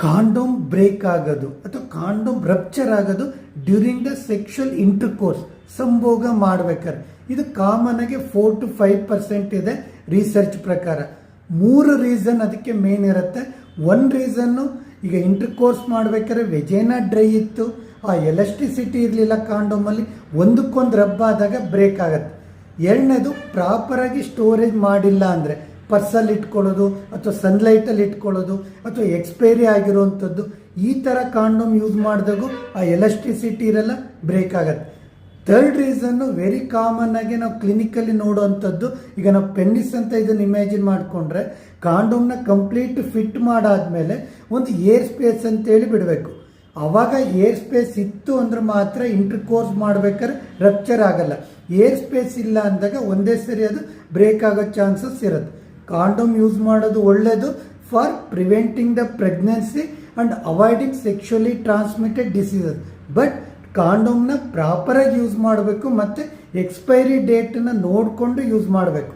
Condom break ಆಗೋದು ಅಥವಾ condom rupture ಆಗೋದು ಡ್ಯೂರಿಂಗ್ ದ ಸೆಕ್ಷುವಲ್ ಇಂಟರ್ಕೋರ್ಸ್, ಸಂಭೋಗ ಮಾಡ್ಬೇಕಾದ್ರೆ. ಇದು ಕಾಮನ್ ಆಗಿ 4 to 5% ಇದೆ ರಿಸರ್ಚ್ ಪ್ರಕಾರ. 3 ರೀಸನ್ ಅದಕ್ಕೆ ಮೇನ್ ಇರುತ್ತೆ. 1 ರೀಸನ್ನು, ಈಗ ಇಂಟರ್ಕೋರ್ಸ್ ಮಾಡ್ಬೇಕಾದ್ರೆ ವೆಜೈನಾ ಡ್ರೈ ಇತ್ತು, ಆ ಎಲಾಸ್ಟಿಸಿಟಿ ಇರಲಿಲ್ಲ ಕಾಂಡೋಮಲ್ಲಿ, ಒಂದಕ್ಕೊಂದು ರಬ್ ಆದಾಗ ಬ್ರೇಕ್ ಆಗುತ್ತೆ. 2ನೇದು ಪ್ರಾಪರಾಗಿ ಸ್ಟೋರೇಜ್ ಮಾಡಿಲ್ಲ ಅಂದರೆ, ಪರ್ಸಲ್ಲಿ ಇಟ್ಕೊಳ್ಳೋದು ಅಥವಾ ಸನ್ಲೈಟಲ್ಲಿ ಇಟ್ಕೊಳ್ಳೋದು ಅಥವಾ ಎಕ್ಸ್ಪೈರಿ ಆಗಿರುವಂಥದ್ದು, ಈ ಥರ ಕಾಂಡೋಮ್ ಯೂಸ್ ಮಾಡಿದಾಗೂ ಆ ಎಲಾಸ್ಟಿಸಿಟಿ ಇರಲ್ಲ, ಬ್ರೇಕ್ ಆಗುತ್ತೆ. 3rd ರೀಸನ್ನು ವೆರಿ ಕಾಮನ್ ಆಗಿ ನಾವು ಕ್ಲಿನಿಕಲ್ಲಿ ನೋಡುವಂಥದ್ದು, ಈಗ ನಾವು ಪೆನ್ನಿಸ್ ಅಂತ ಇದನ್ನು ಇಮ್ಯಾಜಿನ್ ಮಾಡಿಕೊಂಡ್ರೆ ಕಾಂಡೋಮ್ನ ಕಂಪ್ಲೀಟ್ ಫಿಟ್ ಮಾಡಾದ್ಮೇಲೆ ಒಂದು ಏರ್ ಸ್ಪೇಸ್ ಅಂತೇಳಿ ಬಿಡಬೇಕು. ಆವಾಗ ಏರ್ ಸ್ಪೇಸ್ ಇತ್ತು ಅಂದ್ರೆ ಮಾತ್ರ ಇಂಟರ್ಕೋರ್ಸ್ ಮಾಡ್ಬೇಕಾದ್ರೆ ರಪ್ಚರ್ ಆಗಲ್ಲ. ಏರ್ ಸ್ಪೇಸ್ ಇಲ್ಲ ಅಂದಾಗ ಒಂದೇ ಸರಿ ಅದು ಬ್ರೇಕ್ ಆಗೋ ಚಾನ್ಸಸ್ ಇರುತ್ತೆ. ಕಾಂಡೋಮ್ ಯೂಸ್ ಮಾಡೋದು ಒಳ್ಳೆಯದು for preventing the pregnancy and avoiding sexually transmitted diseases. But ಕಾಂಡೋಮ್ನ ಪ್ರಾಪರಾಗಿ ಯೂಸ್ ಮಾಡಬೇಕು ಮತ್ತು ಎಕ್ಸ್ಪೈರಿ ಡೇಟನ್ನು ನೋಡಿಕೊಂಡು ಯೂಸ್ ಮಾಡಬೇಕು.